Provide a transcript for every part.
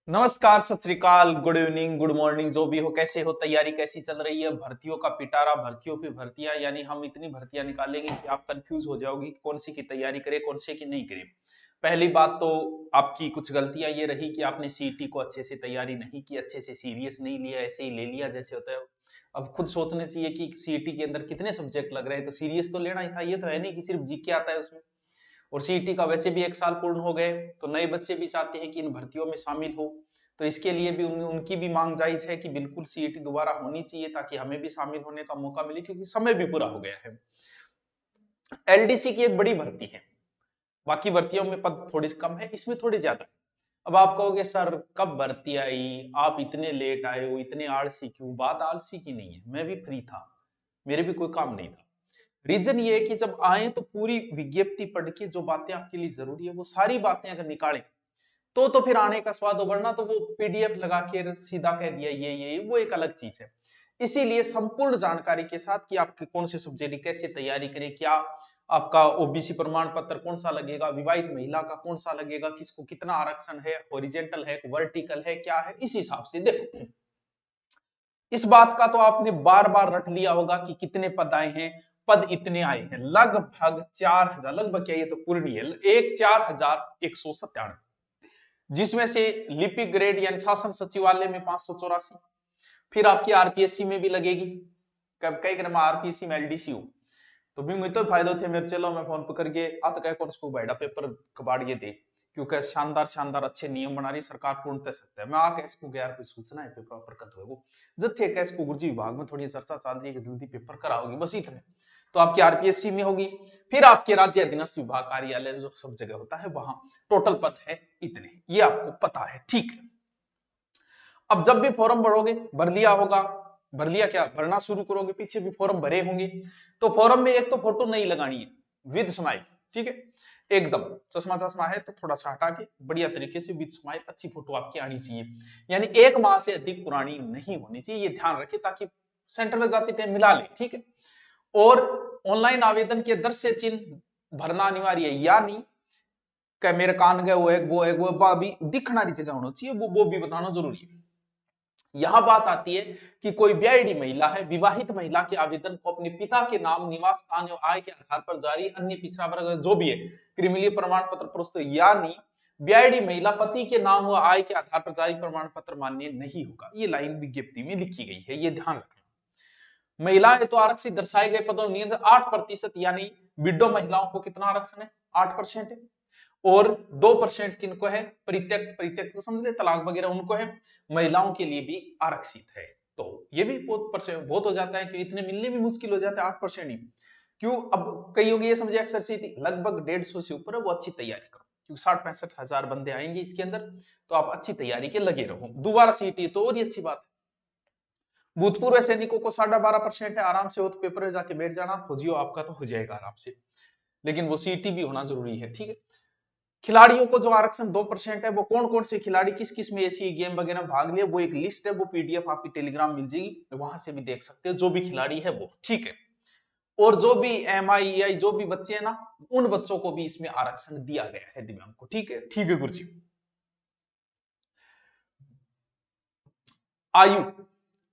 नमस्कार, सत श्री अकाल, गुड इवनिंग, गुड मॉर्निंग, जो भी हो, कैसे हो, तैयारी कैसी चल रही है? भर्तियों का पिटारा, भर्तियों पे भर्तियां, यानी हम इतनी भर्तियां निकालेंगे कि आप कंफ्यूज हो जाओगे कि कौन सी की तैयारी करें, कौन सी की नहीं करें। पहली बात तो आपकी कुछ गलतियां ये रही कि आपने सीईटी को अच्छे से तैयारी नहीं की, अच्छे से सीरियस नहीं लिया, ऐसे ही ले लिया जैसे होता है। अब खुद सोचना चाहिए कि सीईटी के अंदर कितने सब्जेक्ट लग रहे हैं, तो सीरियस तो लेना ही था। ये तो है नहीं कि सिर्फ जीके आता है उसमें। और सीईटी का वैसे भी एक साल पूर्ण हो गए, तो नए बच्चे भी चाहते हैं कि इन भर्तियों में शामिल हो। तो इसके लिए भी उनकी भी मांग जायज है कि बिल्कुल सीईटी दोबारा होनी चाहिए, ताकि हमें भी शामिल होने का मौका मिले, क्योंकि समय भी पूरा हो गया है। एलडीसी की एक बड़ी भर्ती है, बाकी भर्तियों में पद थोड़ी कम है, इसमें थोड़ी ज्यादा है। अब आप कहोगे सर कब भर्ती आई, आप इतने लेट आए हो, इतने आलसी क्यों? बात आलसी की नहीं है, मैं भी फ्री था, मेरे भी कोई काम नहीं था। रीजन ये है कि जब आए तो पूरी विज्ञप्ति पढ़ के जो बातें आपके लिए जरूरी है वो सारी बातें अगर निकालें तो फिर आने का स्वाद हो। वरना तो वो पीडीएफ लगा के सीधा कह दिया ये वो एक अलग चीज है। इसीलिए संपूर्ण जानकारी के साथ कि आपके कौन से सब्जेक्ट की कैसे तैयारी करें, क्या आपका ओबीसी प्रमाण पत्र कौन सा लगेगा, विवाहित महिला का कौन सा लगेगा, किसको कितना आरक्षण है, हॉरिजेंटल है, वर्टिकल है, क्या है, इस हिसाब से देखो। इस बात का तो आपने बार बार रट लिया होगा कि कितने पद आए हैं। पद इतने आए हैं, लगभग 4,000, लगभग क्या, ये तो पूर्ण है, एक 4,197, जिसमें से लिपिक ग्रेड यानी शासन सचिवालय में 584, फिर आपकी आरपीएससी में भी लगेगी। कब कई क्रम आरपीएससी में एलडीसी हो तो भी मुझे तो फायदा थे मेरे। चलो मैं फोन पकड़ के आ तो कह को बैठा पेपर कबाड़ ये दे, क्योंकि शानदार शानदार अच्छे नियम बना रही सरकार, पूर्णतः सकता है। मैं आके इसको गया कोई सूचना है पेपर पर कद हो जत्थे कह इसको गुरुजी विभाग में थोड़ी चर्चा चल रही है कि जल्दी पेपर कराओगी, बस इतने। तो आपकी आरपीएससी में होगी, फिर आपके राज्य अधीनस्थ विभाग कार्यालय जो सब जगह होता है वहां टोटल पद है इतने, ये आपको पता है, ठीक है। अब जब भी फॉर्म भरोगे, भर लिया होगा, भर लिया क्या, भरना शुरू करोगे, पीछे भी फॉर्म भरे होंगे, तो फॉर्म में एक तो फोटो नहीं लगानी है, विद स्माइल, ठीक है। एकदम चश्मा चश्मा है तो थोड़ा सा हटा के बढ़िया तरीके से विद स्माइल अच्छी फोटो आपकी आनी चाहिए। यानी 1 माह से अधिक पुरानी नहीं होनी चाहिए, ये ध्यान रखें, ताकि सेंटर में जाते टाइम मिला ले, ठीक है। और ऑनलाइन आवेदन के दृश्य चिन्ह भरना अनिवार्य है, यानी क्या मेरे कान गए, वो भी दिखना रही जगह होना चाहिए, वो भी बताना जरूरी है। यहां बात आती है कि कोई ब्याईडी महिला है, विवाहित महिला के आवेदन को अपने पिता के नाम, निवास स्थान और आय के आधार पर जारी, अन्य पिछड़ा वर्ग जो भी है, क्रिमिनल प्रमाण पत्र प्रस्तुत, यानी ब्याईडी महिला पति के नाम व आय के आधार पर जारी प्रमाण पत्र मान्य नहीं होगा। ये लाइन विज्ञप्ति में लिखी गई है, ये ध्यान रखना। महिलाएं तो आरक्षित दर्शाए गए पदों में 8%, यानी विडो महिलाओं को कितना आरक्षण है, 8% है। और 2% किनको है, परित्यक्त, परित्यक्त को समझ ले, तलाक वगैरह उनको है। महिलाओं के लिए भी आरक्षित है, तो ये भी बहुत हो जाता है कि इतने मिलने भी मुश्किल हो जाता है, 8% ही क्यों। अब कई होगी ये समझे, अक्सर सीटी लगभग 150 से ऊपर है, वो अच्छी तैयारी करो, क्योंकि 60-65 हजार बंदे आएंगे इसके अंदर, तो आप अच्छी तैयारी के लगे रहो। दोबारा सीटी तो और ही अच्छी बात है। भूतपूर्व सैनिकों को 12.5% है, आराम से हो तो पेपर में जाके बैठ जाना, फौजियों आपका तो हो जाएगा आराम से, लेकिन वो सीटी भी होना जरूरी है, ठीक है। खिलाड़ियों को जो आरक्षण 2% है, वो कौन कौन से खिलाड़ी किस किस में ऐसी गेम वगैरह भाग लिए, वो एक लिस्ट है, वो पीडीएफ आपकी टेलीग्राम मिल जाएगी, वहां से भी देख सकते हो, जो भी खिलाड़ी है वो, ठीक है। और जो भी एमआई जो भी बच्चे हैं ना, उन बच्चों को भी इसमें आरक्षण दिया गया है दिव्यांग को, ठीक है, ठीक है गुरुजी। आयु,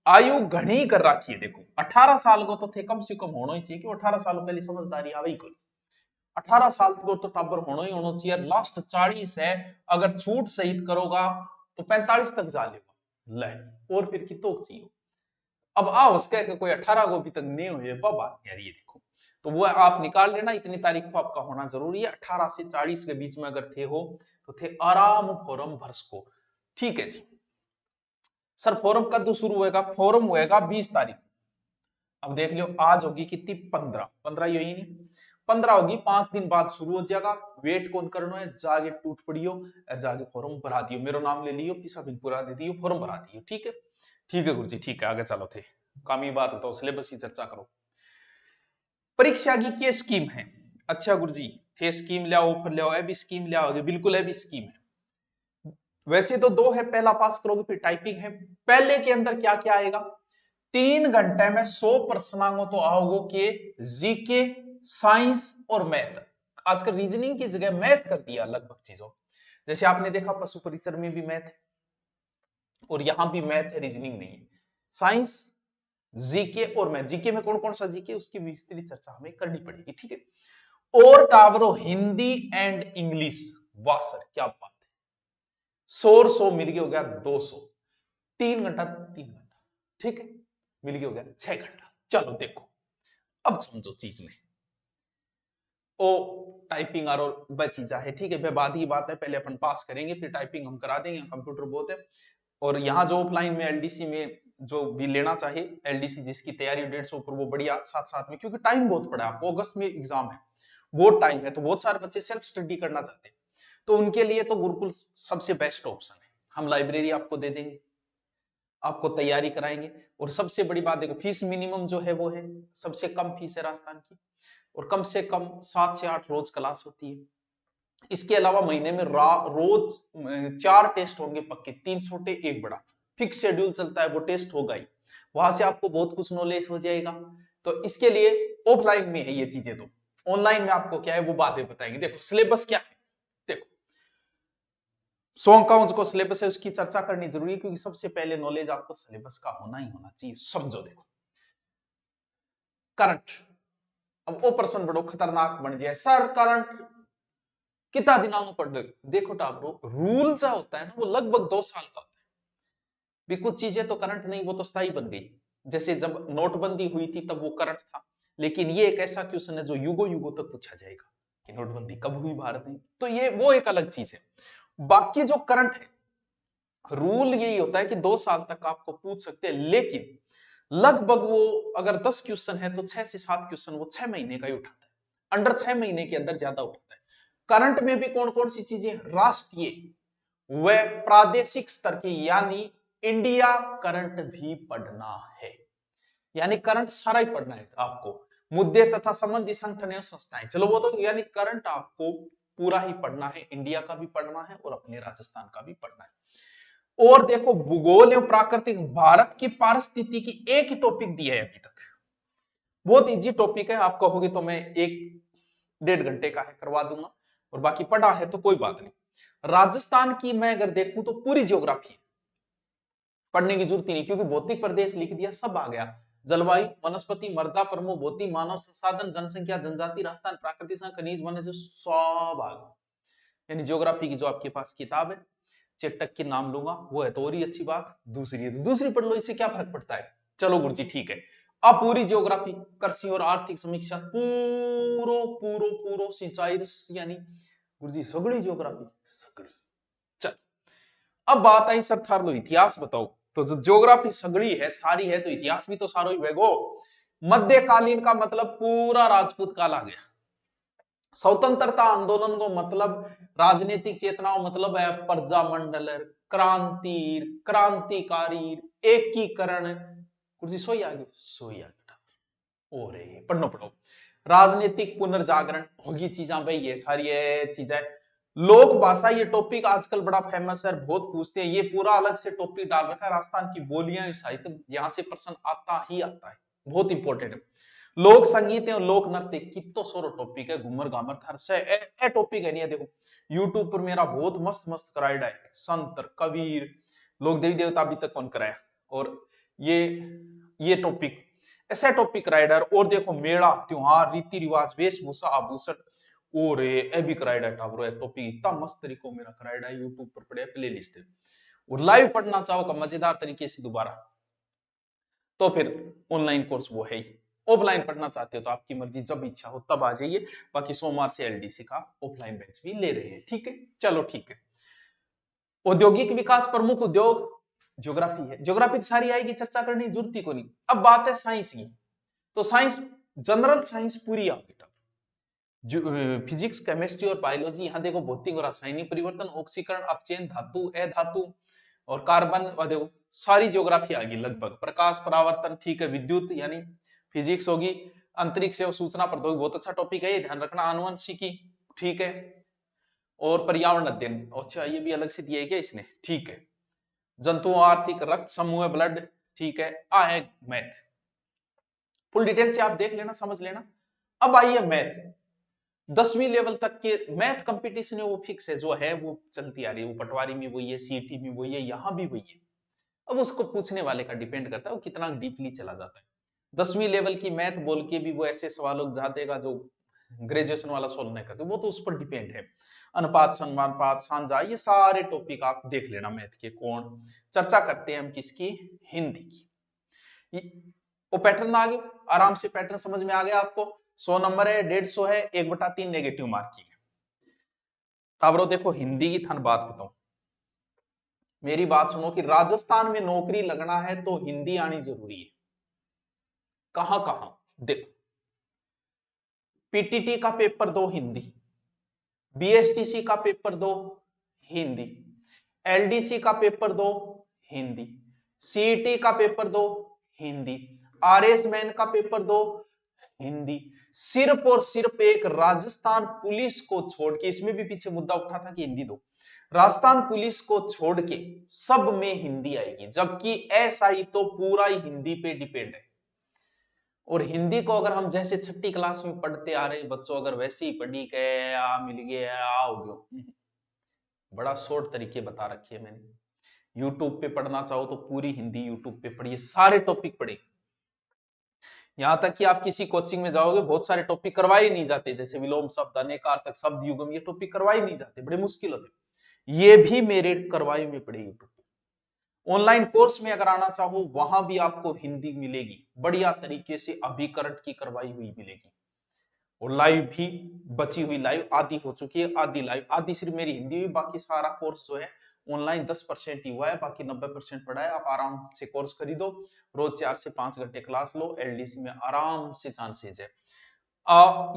आयु घनी कर रखी है, देखो 18 साल को तो थे कम से कम होना ही चाहिए, कि 18 साल पहले समझदारी आवे ही कोई। 18 साल को तो टाबर होना ही होना चाहिए, लास्ट 40 है, अगर छूट सहित करोगा तो 45 तक जा लेगा ले, और फिर कितो चाहिए। अब आओ उसके कोई 18 को भी तक नहीं हुए बाबा यार, ये देखो, तो वो आप निकाल लेना, इतनी तारीख को आपका होना जरूरी है। 18 से 40 के बीच में अगर थे हो तो थे आराम फॉर्म भर सको, ठीक है जी। सर फॉर्म कब शुरू होएगा, फॉर्म होएगा 20 तारीख। अब देख लियो आज होगी कितनी, 15 ही हुई नहीं, 15 होगी, 5 दिन बाद शुरू हो जाएगा। वेट कौन करना है, जाके टूट पड़ियो और जाके फॉर्म भरा दियो, मेरा नाम ले लियो, पिसा बिन पूरा दे दियो, फॉर्म भरा दियो, ठीक है। ठीक है गुरुजी, ठीक है, आगे चलो थे, कामी बात है तो सिलेबस की चर्चा करो। परीक्षा की क्या स्कीम है? अच्छा गुरुजी, थे स्कीम ले आओ, ऑफर ले आओ, भी स्कीम ले आओ, बिल्कुल है भी स्कीम है। वैसे तो दो है, पहला पास करोगे फिर टाइपिंग है। पहले के अंदर क्या क्या आएगा, 3 घंटे में 100 प्रश्नांकों तो आओगे के जीके, साइंस और मैथ। आजकल रीजनिंग की जगह मैथ कर दिया लगभग चीजों, जैसे आपने देखा पशु परिसर में भी मैथ है, और यहां भी मैथ है, रीजनिंग नहीं है। साइंस, जीके और मैथ। जीके में कौन कौन सा जीके, उसकी विस्तृत चर्चा हमें करनी पड़ेगी, ठीक है। और टावरो हिंदी एंड इंग्लिश, वाह सर क्या बात है, 100 मिल गया, हो गया 200, 3 घंटा 3 घंटा, ठीक है, मिल गया, हो गया 6 घंटा। चलो देखो अब समझो चीज में, ओ टाइपिंग और वह चीजा है, ठीक है, वह बाद ही बात है, पहले अपन पास करेंगे फिर टाइपिंग हम करा देंगे, कंप्यूटर बहुत है। और यहाँ जो ऑफलाइन में एलडीसी में जो भी लेना चाहिए, एलडीसी जिसकी तैयारी 150 पर, वो बढ़िया साथ साथ में, क्योंकि टाइम बहुत पड़ा है आपको, अगस्त में एग्जाम है, वो टाइम है, तो बहुत सारे बच्चे सेल्फ स्टडी करना चाहते हैं, तो उनके लिए तो गुरुकुल सबसे बेस्ट ऑप्शन है। हम लाइब्रेरी आपको दे देंगे, आपको तैयारी कराएंगे, और सबसे बड़ी बात देखो, फीस मिनिमम जो है वो है, सबसे कम फीस है राजस्थान की, और कम से कम 7 से 8 रोज क्लास होती है। इसके अलावा महीने में रोज 4 टेस्ट होंगे पक्के, 3 छोटे 1 बड़ा, फिक्स शेड्यूल चलता है, वो टेस्ट होगा ही, वहां से आपको बहुत कुछ नॉलेज हो जाएगा। तो इसके लिए ऑफलाइन में है ये चीजें, तो ऑनलाइन में आपको क्या है वो बातें बताएंगे। देखो सिलेबस क्या है, देखो 100 अंकों को सिलेबस है, उसकी चर्चा करनी जरूरी है, क्योंकि सबसे पहले नॉलेज आपको सिलेबस का होना ही होना चाहिए। समझो देखो करंट, अब वो प्रश्न बड़ो खतरनाक बन जाए, सर करंट कितना दिनों में पढ़ रहे, देखो टाबरो रूल जो होता है ना वो लगभग 2 साल का होता है, भी कुछ चीजें तो करंट नहीं, वो तो स्थायी बन गई। जैसे जब नोटबंदी हुई थी तब वो करंट था, लेकिन ये एक ऐसा क्वेश्चन है जो युगों युगों तक पूछा जाएगा कि नोटबंदी कब हुई भारत में, तो ये वो एक अलग चीज है। बाकी जो करंट है, रूल यही होता है कि 2 साल तक आपको पूछ सकते हैं, लेकिन लगभग वो अगर 10 क्वेश्चन है तो 6 से 7 क्वेश्चन वो 6 महीने का ही उठाता है, अंडर 6 महीने के अंदर ज्यादा उठाता है। करंट में भी कौन कौन सी चीजें, राष्ट्रीय व प्रादेशिक स्तर की, यानी इंडिया करंट भी पढ़ना है, यानी करंट सारा ही पढ़ना है आपको, मुद्दे तथा संबंधी संगठन एवं संस्थाएं, चलो वो तो, यानी करंट आपको पूरा ही पढ़ना है, इंडिया का भी पढ़ना है और अपने राजस्थान का भी पढ़ना है। और देखो भूगोल एवं प्राकृतिक, भारत की पारिस्थितिकी की एक ही टॉपिक दिया है अभी तक, बहुत इजी टॉपिक है, आप कहोगे तो मैं 1-1.5 घंटे का है करवा दूंगा, और बाकी पढ़ा है तो कोई बात नहीं। राजस्थान की मैं अगर देखूं तो पूरी ज्योग्राफी है, पढ़ने की जरूरत ही नहीं, क्योंकि भौतिक प्रदेश लिख दिया, सब आ गया, जलवायु, वनस्पति, मृदा, प्रमुख भौतिक, मानव संसाधन, जनसंख्या, जनजाति, राजस्थान, प्राकृतिक खनिज, वन्य, सब आ गया। यानी ज्योग्राफी की जो आपके पास किताब है, चेटक के नाम लूंगा, वो है तो और ही अच्छी बात, दूसरी है तो दूसरी पढ़ लो, इससे क्या फर्क पड़ता है। चलो गुरुजी ठीक है, अब पूरी ज्योग्राफी, कृषि और आर्थिक समीक्षा, पूरो पूरो पूरो सिंचाई, यानी गुरुजी सगड़ी ज्योग्राफी सगड़ी। चल अब बात आई सर थार लो इतिहास बताओ, तो जो ज्योग्राफी सगड़ी है सारी है, तो इतिहास भी तो सारो ही वेगो। मध्यकालीन का मतलब पूरा राजपूत काल आ गया, स्वतंत्रता आंदोलन को मतलब राजनीतिक चेतनाओं, मतलब है प्रजामंडल, क्रांति, क्रांतिकारी, एकीकरण, कुछ सोई आ गई, सोई आ गई, ओरे पढ़नो पढ़ो, राजनीतिक पुनर्जागरण होगी चीजा भाई, ये सारी चीजें। लोक भाषा, ये टॉपिक आजकल बड़ा फेमस है, बहुत पूछते हैं, ये पूरा अलग से टॉपिक डाल रखा है, राजस्थान की बोलियां साहित्य, यहां से प्रश्न आता ही आता है, बहुत इंपॉर्टेंट है। लोक संगीत और लोक नृत्य, कितो सोरो टॉपिक है, घूमर घामर थर से ए टॉपिक है नहीं, देखो यूट्यूब पर मेरा बहुत मस्त मस्त कराइडा है, संत कबीर, लोक देवी देवता अभी तक कौन कराया, और ये टॉपिक ऐसा टॉपिक राइडर, और देखो मेला त्योहार, रीति रिवाज, वेशभूषा, आभूषण, और ए भी कराइडा टाबरो, है टॉपिक इतना मस्त तरीको मेरा कराइडा है, यूट्यूब पर पड़े प्ले लिस्ट है, और लाइव पढ़ना चाहो का मजेदार तरीके से दोबारा, तो फिर ऑनलाइन कोर्स वो है ही। ऑफलाइन पढ़ना चाहते हो तो आपकी मर्जी, जब इच्छा हो तब आ जाइए, बाकी सोमवार से एलडीसी का ऑफलाइन बैच भी ले रहे हैं, ठीक है। चलो ठीक है, औद्योगिक विकास, प्रमुख उद्योग, ज्योग्राफी है, ज्योग्राफी सारी आएगी, चर्चा करने की जरूरत ही को नहीं। अब बात है साइंस की, तो साइंस, जनरल साइंस पूरी आपकी, फिजिक्स, केमिस्ट्री और बायोलॉजी, यहाँ देखो भौतिक और रासायनिक परिवर्तन, ऑक्सीकरण, अपचयन, धातु, अधातु और कार्बन, और देखो सारी ज्योग्राफी आ गई लगभग, प्रकाश परावर्तन, ठीक है, विद्युत यानी फिजिक्स होगी, अंतरिक्ष और सूचना प्रौद्योगिकी, बहुत अच्छा टॉपिक है, ये ध्यान रखना, आनुवंशिकी, ठीक है, और पर्यावरण अध्ययन, अच्छा ये भी अलग से दिया है क्या इसने, ठीक है, जंतु आर्थिक, रक्त समूह, ब्लड, ठीक है, आ है मैथ, फुल डिटेल से आप देख लेना, समझ लेना। अब आइए मैथ, 10वीं लेवल तक के मैथ कंपटीशन है वो फिक्स है, जो है वो चलती आ रही है, वो पटवारी में वही है, सीईटी में वही है, यहां भी वही है, अब उसको पूछने वाले का डिपेंड करता है वो कितना डीपली चला जाता है। 10वीं लेवल की मैथ बोल के भी वो ऐसे सवालों जा देगा जो ग्रेजुएशन वाला सोल्व नहीं करते, वो तो उस पर डिपेंड है। अनुपात, समानुपात, सांजा, ये सारे टॉपिक आप देख लेना मैथ के। कौन चर्चा करते हैं हम किसकी? हिंदी की। वो पैटर्न आ गया, आराम से पैटर्न समझ में आ गया आपको। 100 नंबर है, 150 है, 1/3 नेगेटिव मार्किंग है। अब देखो हिंदी की थान बात बताऊं, मेरी बात सुनो कि राजस्थान में नौकरी लगना है तो हिंदी आनी जरूरी है। कहां कहां देखो, पीटीटी का पेपर दो हिंदी, बीएसटीसी का पेपर दो हिंदी, एलडीसी का पेपर दो हिंदी, सीईटी का पेपर दो हिंदी, आरएस मैन का पेपर दो हिंदी। सिर्फ और सिर्फ एक राजस्थान पुलिस को छोड़ के, इसमें भी पीछे मुद्दा उठा था कि हिंदी दो, राजस्थान पुलिस को छोड़ के सब में हिंदी आएगी, जबकि एसआई तो पूरा ही हिंदी पे डिपेंड है। और हिंदी को अगर हम जैसे छठी क्लास में पढ़ते आ रहे बच्चों, अगर वैसे ही पढ़ी गए आ मिल गया आ हो गयो, बड़ा शॉर्ट तरीके बता रखे है मैंने। यूट्यूब पे पढ़ना चाहो तो पूरी हिंदी यूट्यूब पे पढ़िए, सारे टॉपिक पढ़े। यहां तक कि आप किसी कोचिंग में जाओगे बहुत सारे टॉपिक करवाए नहीं जाते, जैसे विलोम शब्द, अनेकार्थक शब्द, युगम, ये टॉपिक करवाए नहीं जाते, बड़े मुश्किल होते। ये भी मेरे करवाए में पड़े यूट्यूब पे। ऑनलाइन कोर्स में अगर आना चाहो वहां भी आपको हिंदी मिलेगी, बढ़िया तरीके से अभिकरण की करवाई हुई मिलेगी। और लाइव भी बची हुई, लाइव आधी हो चुकी है, आधी लाइव, आधी सिर्फ मेरी हिंदी हुई, बाकी सारा कोर्स जो है ऑनलाइन 10% ही हुआ है, बाकी 90% पड़ा है। आप आराम से कोर्स खरीदो, रोज 4 से 5 घंटे क्लास लो, एलडीसी में आराम से चांसेज है।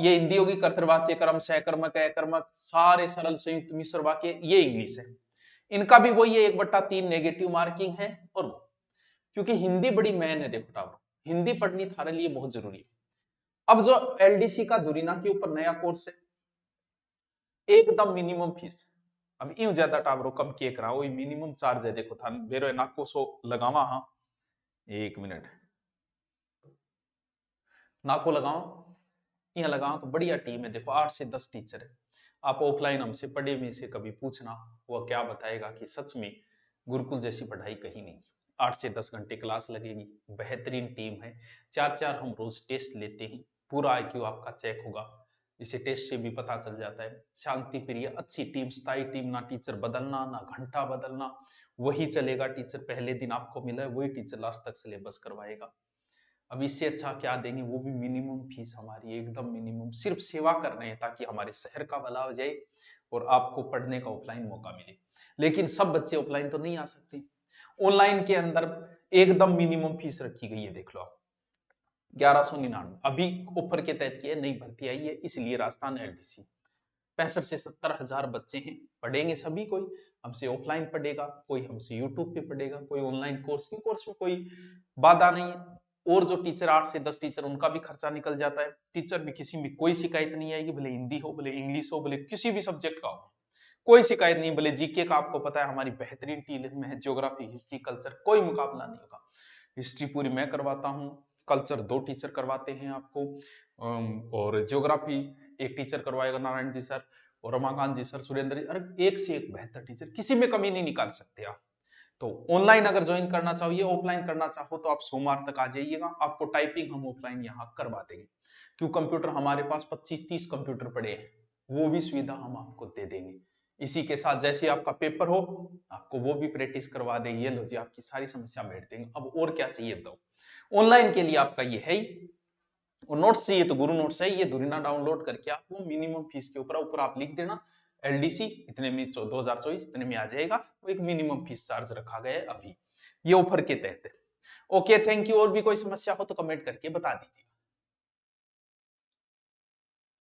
ये हिंदी होगी, कर्तृवाच्य कर्म, सहकर्मक, अकर्मक, सारे सरल संयुक्त मिश्र वाक्य, ये इंग्लिश है। इनका भी वही है, 1/3 नेगेटिव मार्किंग है। और क्योंकि हिंदी बड़ी मेन है, देखो टावर, हिंदी पढ़नी थारे लिए बहुत जरूरी है। अब जो एलडीसी का धुरीना के ऊपर नया कोर्स है, एकदम मिनिमम फीस, अब यूं ज्यादा टावरो कम के करा, वही मिनिमम चार्ज है। देखो था मेरे नाको सो लगावा, हाँ 1 मिनट नाको लगाओ, यहाँ लगाओ तो बढ़िया टीम है। देखो 8 से 10 टीचर है। आप ऑफलाइन हमसे पढ़े में से कभी पूछना, वो क्या बताएगा कि सच में गुरुकुल जैसी पढ़ाई कहीं नहीं। 8 से 10 घंटे क्लास लगेगी, बेहतरीन टीम है। 4 हम रोज टेस्ट लेते हैं, पूरा आईक्यू आपका चेक होगा, इसे टेस्ट से भी पता चल जाता है। शांति प्रिय अच्छी टीम, स्थायी टीम, ना टीचर बदलना ना घंटा बदलना, वही चलेगा। टीचर पहले दिन आपको मिला है वही टीचर लास्ट तक सिलेबस करवाएगा। अब इससे अच्छा क्या देंगे, वो भी मिनिमम फीस हमारी एकदम मिनिमम, सिर्फ सेवा कर रहे हैं ताकि हमारे शहर का भला हो जाए और आपको पढ़ने का ऑफलाइन मौका मिले। लेकिन सब बच्चे ऑफलाइन तो नहीं आ सकते, ऑनलाइन के अंदर एकदम मिनिमम फीस रखी गई है, देख लो आप 1199। अभी ऑफर के तहत की है, नई भर्ती आई है, इसलिए राजस्थान एलडीसी 65 से 70 हजार बच्चे हैं, पढ़ेंगे सभी। कोई हमसे ऑफलाइन पढ़ेगा, कोई हमसे यूट्यूब पे पढ़ेगा, कोई ऑनलाइन कोर्स की, कोर्स में कोई बाधा नहीं है। और जो टीचर 8 से 10 टीचर, उनका भी खर्चा निकल जाता है। टीचर भी किसी में कोई शिकायत नहीं आएगी, भले हिंदी हो, भले इंग्लिश हो, भले किसी भी सब्जेक्ट का हो, कोई शिकायत नहीं। भले जीके का आपको पता है हमारी बेहतरीन टीम है, ज्योग्राफी, हिस्ट्री, कल्चर, कोई मुकाबला नहीं होगा। हिस्ट्री पूरी मैं करवाता हूँ, कल्चर 2 टीचर करवाते हैं आपको, और ज्योग्राफी एक टीचर करवाएगा, नारायण जी सर और रमाकांत जी सर, सुरेंद्र जी, अरे एक से एक बेहतर टीचर, किसी में कमी नहीं निकाल सकते आप। तो ऑनलाइन अगर ज्वाइन करना चाहिए, ऑफलाइन करना चाहो तो आप सोमवार तक आ जाइएगा, आपको टाइपिंग हम ऑफलाइन यहाँ करवा देंगे। क्यों, कंप्यूटर हमारे पास 25-30 कंप्यूटर पड़े हैं, वो भी सुविधा हम आपको दे देंगे। इसी के साथ जैसे आपका पेपर हो आपको वो भी प्रैक्टिस करवा देंगे। ये लो जी, आपकी सारी समस्या बैठ देंगे, अब और क्या चाहिए बताओ। ऑनलाइन के लिए आपका ये है ही, और नोट्स चाहिए तो गुरु नोट्स है, ये धुरीना डाउनलोड करके आपको मिनिमम फीस के ऊपर आप लिख देना एलडीसी इतने में, 2024 इतने में आ जाएगा। वो एक मिनिमम फीस चार्ज रखा गया है अभी, ये ऑफर के तहत है। Okay, thank you. और भी कोई समस्या हो तो कमेंट करके बता दीजिए।